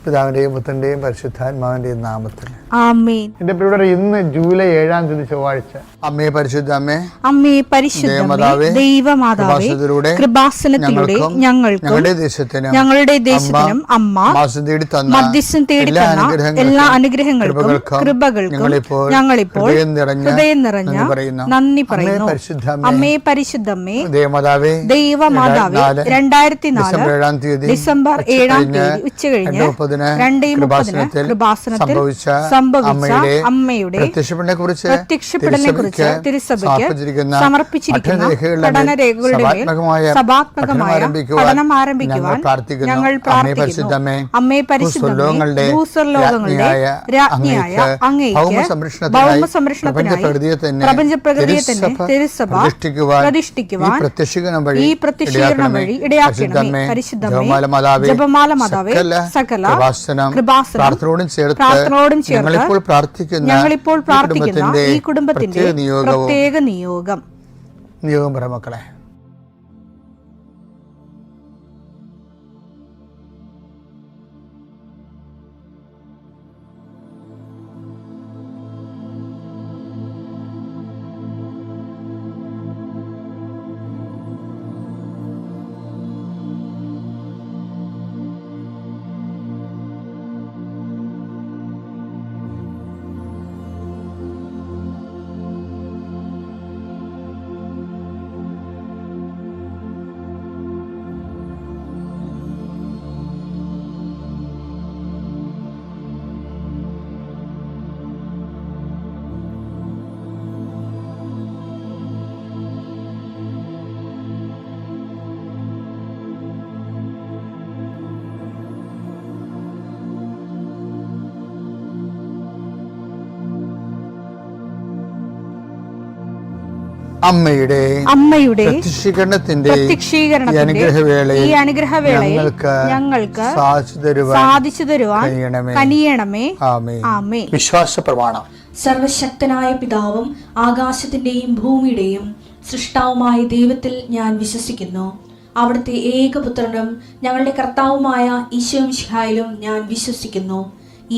പിതാവിന്റെയും പുത്രന്റെയും പരിശുദ്ധാത്മാവിന്റെയും നാമത്തിൽ ആമേൻ. എന്റെ പ്രിയപ്പെട്ടവരെ, ഇന്ന് ജൂലൈ 7-ാം തീയതി ചൊവ്വാഴ്ച. അമ്മേ പരിശുദ്ധ അമ്മേ, അമ്മേ പരിശുദ്ധമേ, ദൈവമാതാവേ, കൃപാസനത്തിലൂടെ ഞങ്ങൾക്കും ഞങ്ങളുടെ ദേശത്തിനും അമ്മ മധ്യസ്ഥം തേടി തന്ന എല്ലാ അനുഗ്രഹങ്ങൾക്കും കൃപകൾക്കും ഞങ്ങളിപ്പോൾ ഹൃദയം നിറഞ്ഞ നന്ദി പറയുന്നു. അമ്മേ പരിശുദ്ധമേ, ദൈവമാതാവേ, 2004 ഡിസംബർ 7-ാം തീയതി ഉച്ചകഴിഞ്ഞ് 2:30 കൃപാസനത്തിൽ സംഭവിച്ച അമ്മയുടെ പ്രത്യക്ഷപ്പെടലിനെക്കുറിച്ച് തിരുസഭയ്ക്ക് സമർപ്പിച്ചിരിക്കുന്ന പഠനരേഖകളുടെ മേൽ സഭാത്മകമായ പഠനം ആരംഭിക്കുവാൻ ഞങ്ങൾ പ്രാർത്ഥിക്കുന്നു. അമ്മേ പരിശുദ്ധമേ, ഭൂസ്വർലോകങ്ങളുടെ രാജ്ഞിയായ അങ്ങേയ്ക്ക് ഭൗമസംരക്ഷണത്തിനായി പ്രപഞ്ചപ്രകൃതിയെ തന്നെ തിരുസഭ പ്രതിഷ്ഠിക്കുവാൻ ഈ പ്രത്യക്ഷീകരണം വഴി ഇടയാക്കണമേ. പരിശുദ്ധമേ, ജപമാല മാതാവേ, സകല പ്രാർത്ഥനയോടും ചേർത്ത് ഞങ്ങളിപ്പോൾ പ്രാർത്ഥിക്കുന്ന ഈ കുടുംബത്തിന്റെ പ്രത്യേക നിയോഗം പറ മക്കളെ. അമ്മയുടെ പ്രത്യക്ഷീകരണത്തിന്റെ ഈ അനുഗ്രഹവേളയിൽ ഞങ്ങൾക്ക് സാധിച്ചു തരുവാൻ കനിയണമേ. ആമേൻ. വിശ്വാസ പ്രമാണം. സർവശക്തനായ പിതാവും ആകാശത്തിന്റെയും ഭൂമിയുടെയും സൃഷ്ടാവുമായ ദൈവത്തിൽ ഞാൻ വിശ്വസിക്കുന്നു. അവിടുത്തെ ഏകപുത്രനും ഞങ്ങളുടെ കർത്താവുമായ ഈശോമിശിഹായിലും ഞാൻ വിശ്വസിക്കുന്നു.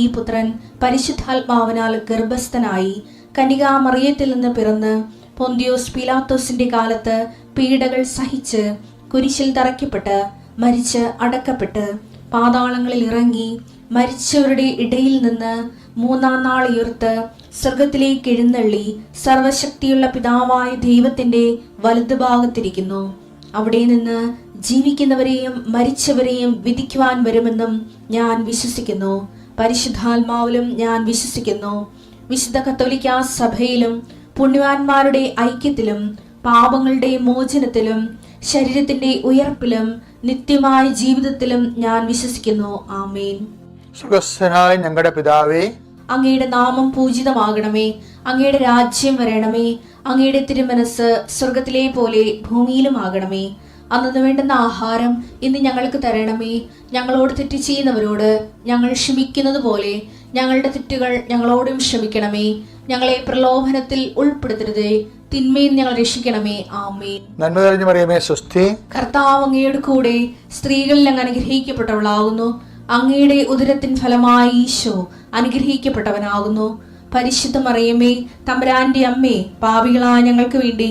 ഈ പുത്രൻ പരിശുദ്ധാത്മാവിനാൽ ഗർഭസ്ഥനായി കന്യകാമറിയത്തിൽ നിന്ന് പിറന്ന് പൊന്തിയോസ് പീലാത്തോസിന്റെ കാലത്ത് പീഡകൾ സഹിച്ച് കുരിശിൽ തറയ്ക്കപ്പെട്ട് മരിച്ച് അടക്കപ്പെട്ട് പാതാളങ്ങളിൽ ഇറങ്ങി മരിച്ചവരുടെ ഇടയിൽ നിന്ന് 3-ാം നാൾ ഉയർത്ത് സ്വർഗത്തിലേക്ക് എഴുന്നള്ളി സർവശക്തിയുള്ള പിതാവായ ദൈവത്തിന്റെ വലതുഭാഗത്തിരിക്കുന്നു. അവിടെ നിന്ന് ജീവിക്കുന്നവരെയും മരിച്ചവരെയും വിധിക്കുവാൻ വരുമെന്നും ഞാൻ വിശ്വസിക്കുന്നു. പരിശുദ്ധാത്മാവിലും ഞാൻ വിശ്വസിക്കുന്നു. വിശുദ്ധ കത്തോലിക്കാ സഭയിലും പുണ്യവാന്മാരുടെ ഐക്യത്തിലും പാപങ്ങളുടെ മോചനത്തിലും ശരീരത്തിന്റെ ഉയർപ്പിലും നിത്യമായ ജീവിതത്തിലും ഞാൻ വിശ്വസിക്കുന്നു. ആമേൻ. സ്വർഗ്ഗസ്ഥനായ ഞങ്ങളുടെ പിതാവേ, അങ്ങയുടെ നാമം പൂജിതമാകണമേ. അങ്ങയുടെ രാജ്യം വരണമേ. അങ്ങയുടെ തിരുമനസ് സ്വർഗത്തിലെ പോലെ ഭൂമിയിലും ആകണമേ. അന്നു വേണ്ടുന്ന ആഹാരം ഇന്ന് ഞങ്ങൾക്ക് തരണമേ. ഞങ്ങളോട് തെറ്റ് ചെയ്യുന്നവരോട് ഞങ്ങൾ ക്ഷമിക്കുന്നത് പോലെ ഞങ്ങളുടെ തെറ്റുകൾ ഞങ്ങളോടും ക്ഷമിക്കണമേ. ഞങ്ങളെ പ്രലോഭനത്തിൽ ഉൾപ്പെടുത്തരുതേ, തിന്മയിൽ ഞങ്ങൾ രക്ഷിക്കണമേ. ആമേൻ. നന്മ നിറഞ്ഞ മറിയമേ, സ്വസ്തി. കർത്താവ് അങ്ങയുടെ കൂടെ സ്ത്രീകളിൽ അങ്ങ് അനുഗ്രഹിക്കപ്പെട്ടവളാകുന്നു. അങ്ങയുടെ ഉദരത്തിൻ ഫലമായി ഈശോ അനുഗ്രഹിക്കപ്പെട്ടവനാകുന്നു. പരിശുദ്ധ മറിയമേ, തമ്പുരാന്റെ അമ്മേ, പാപികളായ ഞങ്ങൾക്ക് വേണ്ടി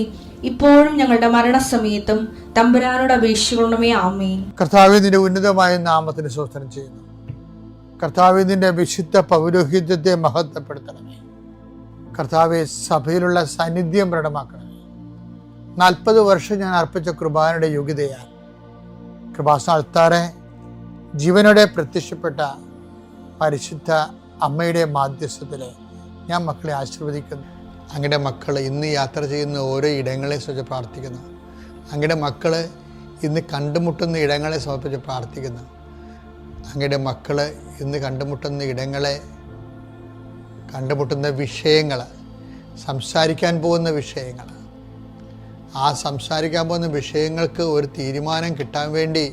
ഇപ്പോഴും ഞങ്ങളുടെ മരണസമയത്തും തമ്പുരാനോട് അപേക്ഷിക്കണമേ. ആമേൻ. കർത്താവേ, നിന്റെ ഉന്നതമായ നാമത്തിന് സ്തോത്രം ചെയ്യുന്നു. കർത്താവേ, നിന്റെ വിശുദ്ധ പൗരോഹിത്യത്തെ മഹത്വപ്പെടുത്തണമേ. കർത്താവെ, സഭയിലുള്ള സാന്നിധ്യം പ്രകടമാക്കണമേ. 40 വർഷം ഞാൻ അർപ്പിച്ച കൃപാനയുടെ യോഗ്യതയാൽ കൃപാസ്ഥാനത്താറെ ജീവനോടെ പ്രത്യക്ഷപ്പെട്ട പരിശുദ്ധ അമ്മയുടെ മാധ്യസ്ഥത്തിലെ ഞാൻ മക്കളെ ആശീർവദിക്കുന്നു. അങ്ങയുടെ മക്കൾ ഇന്ന് യാത്ര ചെയ്യുന്ന ഓരോ ഇടങ്ങളെ സംബന്ധിച്ച് പ്രാർത്ഥിക്കുന്നു. അങ്ങയുടെ മക്കൾ ഇന്ന് കണ്ടുമുട്ടുന്ന ഇടങ്ങളെ സമർപ്പിച്ച് പ്രാർത്ഥിക്കുന്നു. അങ്ങയുടെ മക്കൾ ഇന്ന് കണ്ടുമുട്ടുന്ന ഇടങ്ങളെ, കണ്ടുമുട്ടുന്ന വിഷയങ്ങൾ, സംസാരിക്കാൻ പോകുന്ന വിഷയങ്ങൾ, ആ സംസാരിക്കാൻ പോകുന്ന വിഷയങ്ങൾക്ക് ഒരു തീരുമാനം കിട്ടാൻ വേണ്ടി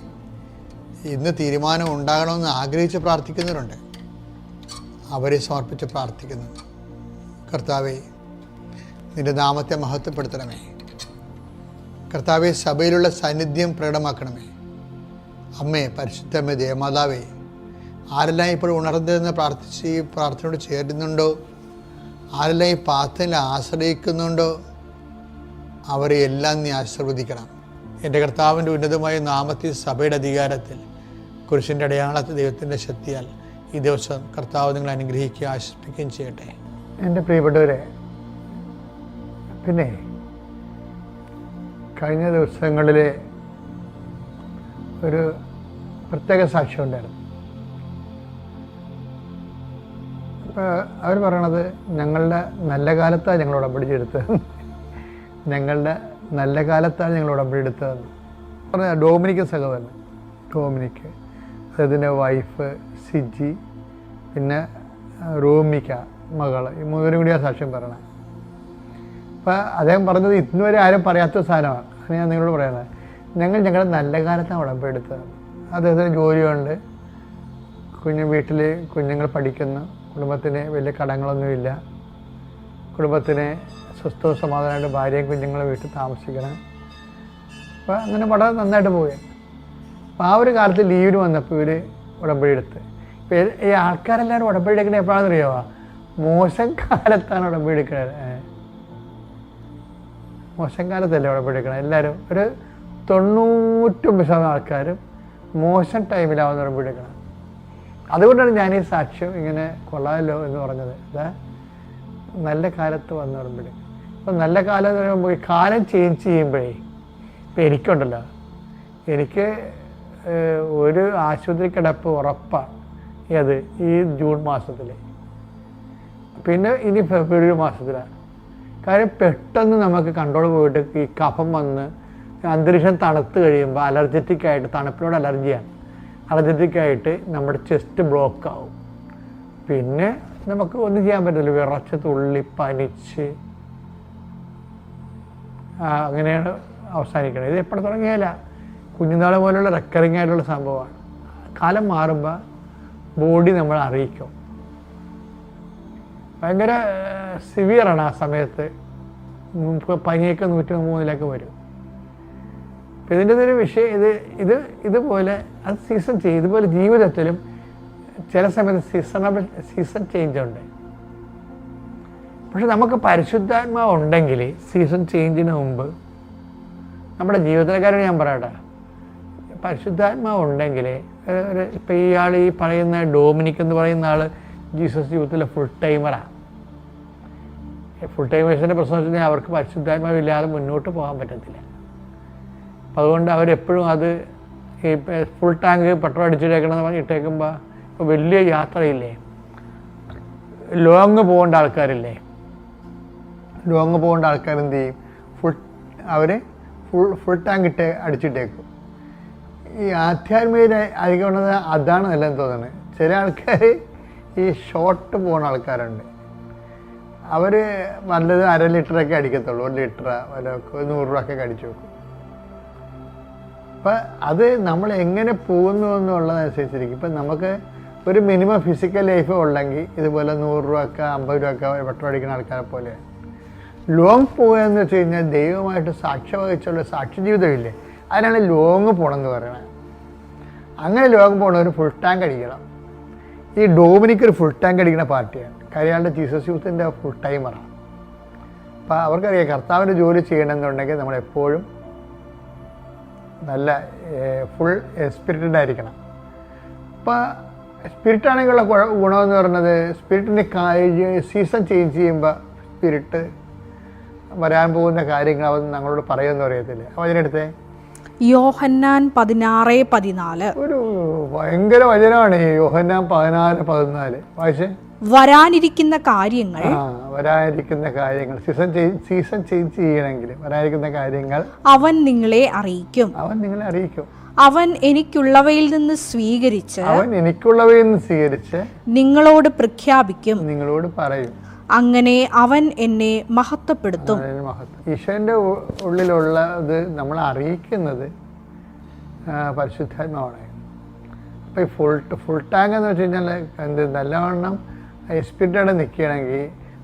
ഇന്ന് തീരുമാനം ഉണ്ടാകണമെന്ന് ആഗ്രഹിച്ച് പ്രാർത്ഥിക്കുന്നവരുണ്ട്. അവരെ സമർപ്പിച്ച് പ്രാർത്ഥിക്കുന്നു. കർത്താവെ, നിന്റെ നാമത്തെ മഹത്വപ്പെടുത്തണമേ. കർത്താവെ, സഭയിലുള്ള സാന്നിധ്യം പ്രകടമാക്കണമേ. അമ്മേ, പരിശുദ്ധമ്മേ, ദേവമാതാവേ, ആരെല്ലാം ഇപ്പോൾ ഉണർന്നിരുന്ന് പ്രാർത്ഥിച്ച് ഈ പ്രാർത്ഥനയോട് ചേരുന്നുണ്ടോ, ആരെല്ലാം ഈ പ്രാർത്ഥനയിൽ ആശ്രയിക്കുന്നുണ്ടോ, അവരെ എല്ലാം നീ ആശീർവദിക്കണം. എൻ്റെ കർത്താവിൻ്റെ ഉന്നതമായ നാമത്തിൽ, സഭയുടെ അധികാരത്തിൽ, കുരിശിൻ്റെ അടയാളത്തിൽ, ദൈവത്തിൻ്റെ ശക്തിയാൽ ഈ ദിവസം കർത്താവ് നിങ്ങളെ അനുഗ്രഹിക്കുകയും ആശ്വസിപ്പിക്കുകയും ചെയ്യട്ടെ. എൻ്റെ പ്രിയപ്പെട്ടവരെ, പിന്നെ കഴിഞ്ഞ ദിവസങ്ങളിൽ ഒരു പ്രത്യേക സാക്ഷ്യം ഉണ്ടായിരുന്നു. അവർ പറയണത് ഞങ്ങളുടെ നല്ല കാലത്താണ് ഞങ്ങൾ ഉടമ്പടിച്ചെടുത്തത്, ഞങ്ങളുടെ നല്ല കാലത്താണ് ഞങ്ങൾ ഉടമ്പടിയെടുത്തതെന്ന് പറഞ്ഞാൽ ഡൊമിനിക് സഹോദരൻ, ഡൊമിനിക്, അദ്ദേഹത്തിൻ്റെ വൈഫ് സിജി, പിന്നെ റോമിക്ക മകൾ, ഈ മൂവരും കൂടി ആ സാക്ഷ്യം പറയണത്. അപ്പോൾ അദ്ദേഹം പറഞ്ഞത് ഇന്നുവരെ ആരും പറയാത്ത സാധനമാണ്. അത് ഞാൻ നിങ്ങളോട് പറയണത്, ഞങ്ങളുടെ നല്ല കാലത്താണ് ഉടമ്പടിയെടുത്തത്. അദ്ദേഹത്തിന് ജോലിയുണ്ട്, വീട്ടിൽ കുഞ്ഞുങ്ങൾ പഠിക്കുന്നു, കുടുംബത്തിന് വലിയ കടങ്ങളൊന്നുമില്ല, കുടുംബത്തിന് സ്വസ്ഥവും സമാധാനമായിട്ട് ഭാര്യയും കുഞ്ഞുങ്ങളും വീട്ടിൽ താമസിക്കണം. അപ്പോൾ അങ്ങനെ വളരെ നന്നായിട്ട് പോയി. അപ്പോൾ ആ ഒരു കാലത്ത് ലീവിന് വന്നപ്പോൾ ഇവർ ഉടമ്പടി എടുത്ത്. ഇപ്പോൾ ഈ ആൾക്കാരെല്ലാവരും ഉടമ്പടി എടുക്കുന്നത് എപ്പോഴാണെന്ന് അറിയാമോ? മോശം കാലത്താണ് ഉടമ്പടി എടുക്കുന്നത്. മോശം കാലത്തല്ലേ ഉടമ്പടി എടുക്കണം. എല്ലാവരും ഒരു 99% ആൾക്കാരും മോശം ടൈമിലാവുന്ന ഉടമ്പടി എടുക്കണം. അതുകൊണ്ടാണ് ഞാൻ ഈ സാക്ഷ്യം ഇങ്ങനെ കൊള്ളാമല്ലോ എന്ന് പറഞ്ഞത്. നല്ല കാലത്ത് വന്ന ഉടമ്പടി. അപ്പം നല്ല കാലം എന്ന് പറയുമ്പോൾ ഈ കാലം ചേഞ്ച് ചെയ്യുമ്പോഴേ, ഇപ്പം എനിക്കുണ്ടല്ലോ, എനിക്ക് ഒരു ആശുപത്രി കിടപ്പ് ഉറപ്പാണ് അത് ഈ ജൂൺ മാസത്തിൽ, പിന്നെ ഇനി ഫെബ്രുവരി മാസത്തിലാണ്. കാര്യം പെട്ടെന്ന് നമുക്ക് കൺട്രോൾ പോയിട്ട് ഈ കഫം വന്ന് അന്തരീക്ഷം തണുത്ത് കഴിയുമ്പോൾ അലർജറ്റിക്കായിട്ട്, തണുപ്പിനോട് അലർജിയാണ്, അലർജറ്റിക്കായിട്ട് നമ്മുടെ ചെസ്റ്റ് ബ്ലോക്ക് ആവും. പിന്നെ നമുക്ക് ഒന്നും ചെയ്യാൻ പറ്റില്ല, വിറച്ച് തുള്ളി പനിച്ച് അങ്ങനെയാണ് അവസാനിക്കുന്നത്. ഇത് എപ്പോഴും തുടങ്ങിയാല കുഞ്ഞുനാളെ പോലുള്ള റെക്കറിങ് ആയിട്ടുള്ള സംഭവമാണ്. കാലം മാറുമ്പോൾ ബോഡി നമ്മൾ അറിയിക്കും. ഭയങ്കര സിവിയറാണ് ആ സമയത്ത്. പനിയൊക്കെ 103 വരും. അപ്പം ഇതിൻ്റെ ഒരു വിഷയം ഇതുപോലെ അത് സീസൺ ചെയ്യും. ഇതുപോലെ ജീവിതത്തിലും ചില സമയത്ത് സീസൺ ചേഞ്ച് ഉണ്ട്. പക്ഷെ നമുക്ക് പരിശുദ്ധാത്മാവ് ഉണ്ടെങ്കിൽ സീസൺ ചേഞ്ചിന് മുമ്പ് നമ്മുടെ ജീവിതത്തിലെ കാര്യം ഞാൻ പറയട്ടെ, പരിശുദ്ധാത്മാവ് ഉണ്ടെങ്കിൽ ഇപ്പം ഇയാൾ ഈ പറയുന്ന ഡൊമിനിക് എന്ന് പറയുന്ന ആൾ ജീസസ് യൂത്തിലെ ഫുൾ ടൈമറാണ്. ഫുൾ ടൈമേഴ്സിൻ്റെ പ്രശ്നം വെച്ചാൽ അവർക്ക് പരിശുദ്ധാത്മാവില്ലാതെ മുന്നോട്ട് പോകാൻ പറ്റത്തില്ല. അപ്പം അതുകൊണ്ട് അവരെപ്പോഴും അത് ഈ ഫുൾ ടാങ്ക് പെട്രോൾ അടിച്ചിട്ടേക്കണമെന്ന് പറഞ്ഞ് ഇട്ടേക്കുമ്പോൾ ഇപ്പോൾ വലിയ യാത്രയില്ലേ, ലോങ് പോകേണ്ട ആൾക്കാരില്ലേ, ലോങ് പോകേണ്ട ആൾക്കാർ എന്ത് ചെയ്യും? അവർ ഫുൾ ടാങ്ക് അടിച്ചിട്ടേക്കും. ഈ ആധ്യാത്മിക ആയിരിക്കുന്നത് അതാണ് നല്ലതെന്ന് തോന്നുന്നത്. ചില ആൾക്കാർ ഈ ഷോർട്ട് പോകുന്ന ആൾക്കാരുണ്ട്. അവർ നല്ലത് 1/2 ലിറ്ററൊക്കെ അടിക്കത്തുള്ളൂ, 1 ലിറ്റർ വല്ല 100 രൂപയൊക്കെ അടിച്ചു വെക്കും. അപ്പം അത് നമ്മൾ എങ്ങനെ പോകുന്നു എന്നുള്ളതനുസരിച്ചിരിക്കും. ഇപ്പം നമുക്ക് ഒരു മിനിമം ഫിസിക്കൽ ലൈഫ് ഉണ്ടെങ്കിൽ ഇതുപോലെ 100 രൂപയൊക്കെ 50 രൂപയൊക്കെ പെട്രോൾ അടിക്കുന്ന ആൾക്കാരെ പോലെ. ലോങ് പോകുകയെന്ന് വെച്ച് കഴിഞ്ഞാൽ ദൈവമായിട്ട് സാക്ഷ്യം വഹിച്ചുള്ള സാക്ഷി ജീവിതമില്ലേ, അതിനാണ് ലോങ് പോകണമെന്ന് പറയണത്. അങ്ങനെ ലോങ് പോകണവർ ഫുൾ ടാങ്ക് അടിക്കണം. ഈ ഡൊമിനിക് ഒരു ഫുൾ ടാങ്ക് അടിക്കുന്ന പാർട്ടിയാണ്. കാര്യങ്ങളുടെ ജീസസ് യൂത്തിൻ്റെ ഫുൾ ടൈമറാണ്. അപ്പം അവർക്കറിയാം കർത്താവിൻ്റെ ജോലി ചെയ്യണമെന്നുണ്ടെങ്കിൽ നമ്മളെപ്പോഴും നല്ല ഫുൾ സ്പിരിറ്റഡ് ആയിരിക്കണം. അപ്പോൾ സ്പിരിറ്റാണെങ്കിലുള്ള ഗുണമെന്ന് പറയുന്നത്, സ്പിരിറ്റിൻ്റെ സീസൺ ചേഞ്ച് ചെയ്യുമ്പോൾ സ്പിരിറ്റ് വരാൻ പോകുന്ന കാര്യങ്ങൾ അവൻ ഞങ്ങളോട് പറയുമെന്ന് അറിയത്തില്ല. അപ്പോൾ അതിനടുത്ത് യോഹന്നാൻ 16:14 ഒരു ഭയങ്കര വചനമാണ്. ഈ യോഹന്നാൻ 16:14 വായിച്ചേ. വരാനിരിക്കുന്ന കാര്യങ്ങൾ സീസൺ ചേഞ്ച് ചെയ്യണമെങ്കിൽ വരാനിരിക്കുന്ന കാര്യങ്ങൾ അവൻ നിങ്ങളെ അറിയിക്കും. അവൻ എനിക്കുള്ളവയിൽ നിന്ന് സ്വീകരിച്ച് നിങ്ങളോട് പ്രഖ്യാപിക്കും, നിങ്ങളോട് പറയും. അങ്ങനെ അവൻ എന്നെ മഹത്വപ്പെടുത്തും. ഈശോന്റെ ഉള്ളിലുള്ളത് നമ്മൾ അറിയിക്കുന്നത് പരിശുദ്ധാത്മാവാണ്. അപ്പോൾ ഈ ഫുൾ ടാങ്ക് എന്ന് വെച്ച് കഴിഞ്ഞാൽ എന്ത് നല്ലവണ്ണം സ്പിരിറ്റോടെ നിൽക്കുകയാണെങ്കിൽ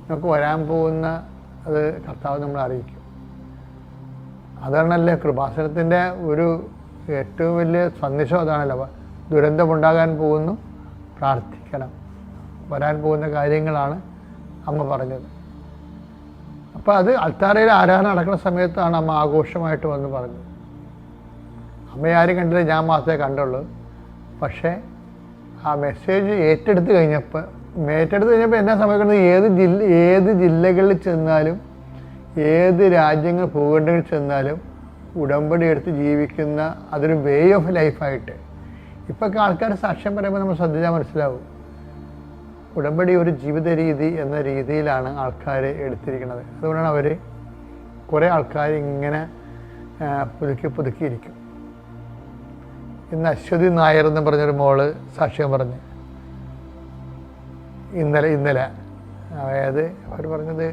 നമുക്ക് വരാൻ പോകുന്ന അത് കർത്താവ് നമ്മൾ അറിയിക്കും. അതാണല്ലേ കൃപാസനത്തിൻ്റെ ഒരു ഏറ്റവും വലിയ സന്ദേശം അതാണല്ലോ. ദുരന്തമുണ്ടാകാൻ പോകുന്നു, പ്രാർത്ഥിക്കണം. വരാൻ പോകുന്ന കാര്യങ്ങളാണ് അമ്മ പറഞ്ഞത്. അപ്പോൾ അത് അൾത്താരയിൽ ആരാധന നടക്കുന്ന സമയത്താണ് അമ്മ ആഘോഷമായിട്ട് വന്ന് പറഞ്ഞത്. അമ്മയെ ആരും കണ്ടില്ല, ഞാൻ മാത്രമേ കണ്ടുള്ളൂ. പക്ഷേ ആ മെസ്സേജ് ഏറ്റെടുത്ത് കഴിഞ്ഞപ്പോൾ എന്നാ സംഭവിക്കുന്നത്, ഏത് ജില്ലകളിൽ ചെന്നാലും ഏത് രാജ്യങ്ങൾ ഭൂഖണ്ഡങ്ങളിൽ ചെന്നാലും ഉടമ്പടി എടുത്ത് ജീവിക്കുന്ന അതൊരു വേ ഓഫ് ലൈഫായിട്ട് ഇപ്പോഴൊക്കെ ആൾക്കാർ സാക്ഷ്യം പറയുമ്പോൾ നമ്മൾ ശ്രദ്ധിച്ചാൽ മനസ്സിലാവും. ഉടമ്പടി ഒരു ജീവിത രീതി എന്ന രീതിയിലാണ് ആൾക്കാർ എടുത്തിരിക്കുന്നത്. അതുകൊണ്ടാണ് അവർ കുറേ ആൾക്കാർ ഇങ്ങനെ പുതുക്കിയിരിക്കും. ഇന്ന് അശ്വതി നായർ എന്ന് പറഞ്ഞൊരു മോള് സാക്ഷ്യം പറഞ്ഞ് ഇന്നലെ അതായത് അവർ പറഞ്ഞത്,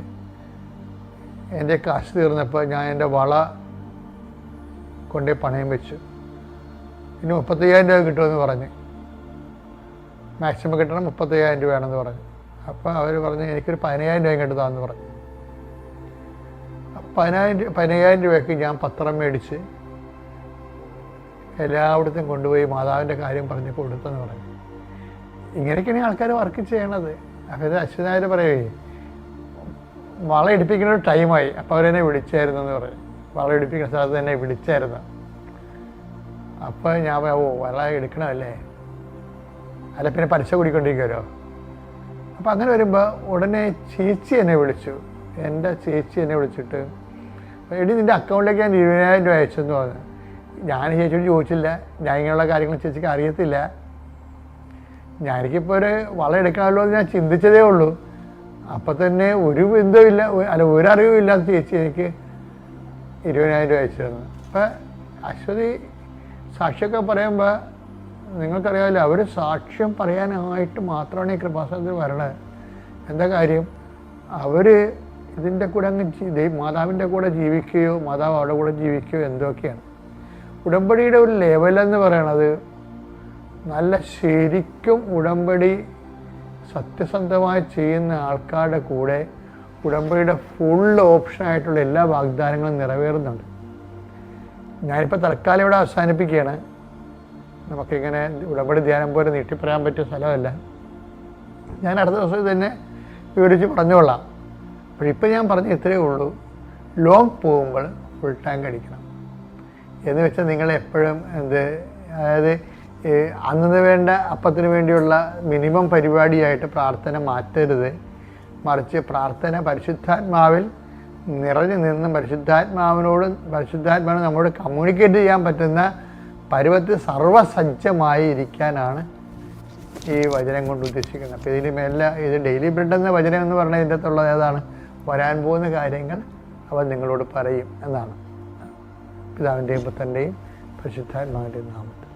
എൻ്റെ കാശ് തീർന്നപ്പോൾ ഞാൻ എൻ്റെ വള കൊണ്ടേ പണയം വെച്ചു, ഇനി 35,000 രൂപ കിട്ടുമെന്ന് പറഞ്ഞ്, മാക്സിമം കിട്ടണം 35,000 രൂപയാണെന്ന് പറഞ്ഞു. അപ്പോൾ അവർ പറഞ്ഞ് എനിക്കൊരു 15,000 രൂപയും കിട്ടുന്നതാണെന്ന് പറഞ്ഞു. 15,000 രൂപയ്ക്ക് ഞാൻ പത്രം മേടിച്ച് എല്ലായിടത്തും കൊണ്ടുപോയി മാതാവിൻ്റെ കാര്യം പറഞ്ഞ് കൊടുത്തെന്ന് പറഞ്ഞു. ഇങ്ങനെയൊക്കെയാണ് ആൾക്കാർ വർക്ക് ചെയ്യണത്. അപ്പോൾ ഇത് അശ്വനായർ പറയേ, വള എടുപ്പിക്കുന്ന ഒരു ടൈമായി, അപ്പോൾ അവരെന്നെ വിളിച്ചായിരുന്നു എന്ന് പറയും. വള എടുപ്പിക്കുന്ന സ്ഥലത്ത് തന്നെ വിളിച്ചായിരുന്നു. അപ്പോൾ ഞാൻ വള എടുക്കണമല്ലേ, അല്ല പിന്നെ പലിശ കൂടിക്കൊണ്ടിരിക്കുമല്ലോ. അപ്പോൾ അങ്ങനെ വരുമ്പോൾ ഉടനെ ചേച്ചി എന്നെ വിളിച്ചു. എൻ്റെ ചേച്ചി എന്നെ വിളിച്ചിട്ട്, എടി നിൻ്റെ അക്കൗണ്ടിലേക്ക് ഞാൻ 20,000 രൂപ അയച്ചെന്ന് പറഞ്ഞു. ഞാൻ ചേച്ചിയോട് ചോദിച്ചില്ല, ഞാൻ ഇങ്ങനെയുള്ള കാര്യങ്ങൾ ചേച്ചിക്ക് അറിയത്തില്ല. എനിക്കിപ്പോൾ ഒരു വള എടുക്കണമല്ലോ എന്ന് ഞാൻ ചിന്തിച്ചതേ ഉള്ളൂ. അപ്പം തന്നെ ഒരു ബന്ധവുമില്ല, ഒരറിവും ഇല്ലാത്ത ചേച്ചി എനിക്ക് 20,000 രൂപ അയച്ചു തന്നു. അപ്പം അശ്വതി സാക്ഷിയൊക്കെ പറയുമ്പോൾ നിങ്ങൾക്കറിയാമല്ലോ, അവർ സാക്ഷ്യം പറയാനായിട്ട് മാത്രമാണ് ഈ കൃപാസനത്തിൽ വരണത്. എന്താ കാര്യം, അവർ ഇതിൻ്റെ കൂടെ അങ്ങ് മാതാവിൻ്റെ കൂടെ ജീവിക്കുകയോ മാതാവ് അവരുടെ കൂടെ ജീവിക്കുകയോ എന്തൊക്കെയാണ്. ഉടമ്പടിയുടെ ഒരു ലെവലെന്ന് പറയണത് നല്ല ശരിക്കും ഉടമ്പടി സത്യസന്ധമായി ചെയ്യുന്ന ആൾക്കാരുടെ കൂടെ ഉടമ്പടിയുടെ ഫുൾ ഓപ്ഷനായിട്ടുള്ള എല്ലാ വാഗ്ദാനങ്ങളും നിറവേറുന്നുണ്ട്. ഞാനിപ്പോൾ തൽക്കാലം ഇവിടെ അവസാനിപ്പിക്കുകയാണ്. നമുക്കിങ്ങനെ ഉടമ്പടി ധ്യാനം പോലെ നീട്ടിപ്പറയാൻ പറ്റിയ സ്ഥലമല്ല. ഞാൻ അടുത്ത ദിവസം തന്നെ വിവരിച്ച് പറഞ്ഞുകൊള്ളാം. അപ്പോഴിപ്പോൾ ഞാൻ പറഞ്ഞ ഇത്രയേ ഉള്ളൂ, ലോങ് പോകുമ്പോൾ ഫുൾ ടാങ്ക് അടിക്കണം എന്ന് വെച്ചാൽ നിങ്ങളെപ്പോഴും അതായത് അന്ന് വേണ്ട അപ്പത്തിന് വേണ്ടിയുള്ള മിനിമം പരിപാടിയായിട്ട് പ്രാർത്ഥന മാറ്റരുത്. മറിച്ച് പ്രാർത്ഥന പരിശുദ്ധാത്മാവിൽ നിറഞ്ഞു നിന്ന് പരിശുദ്ധാത്മാവിന് നമ്മോട് കമ്മ്യൂണിക്കേറ്റ് ചെയ്യാൻ പറ്റുന്ന പരുവത്തിൽ സർവ്വസജ്ജമായി ഇരിക്കാനാണ് ഈ വചനം കൊണ്ട് ഉദ്ദേശിക്കുന്നത്. അപ്പോൾ ഇതിന് മേലെ ഇത് ഡെയിലി ബ്രെഡ് എന്ന വചനം എന്ന് പറഞ്ഞാൽ ഇതിൻ്റെ അകത്തുള്ളത് ഏതാണ്, വരാൻ പോകുന്ന കാര്യങ്ങൾ അവൻ നിങ്ങളോട് പറയും എന്നാണ്. പിതാവിൻ്റെയും പുത്രൻ്റെയും പരിശുദ്ധാത്മാവിൻ്റെയും നാമത്തിൽ.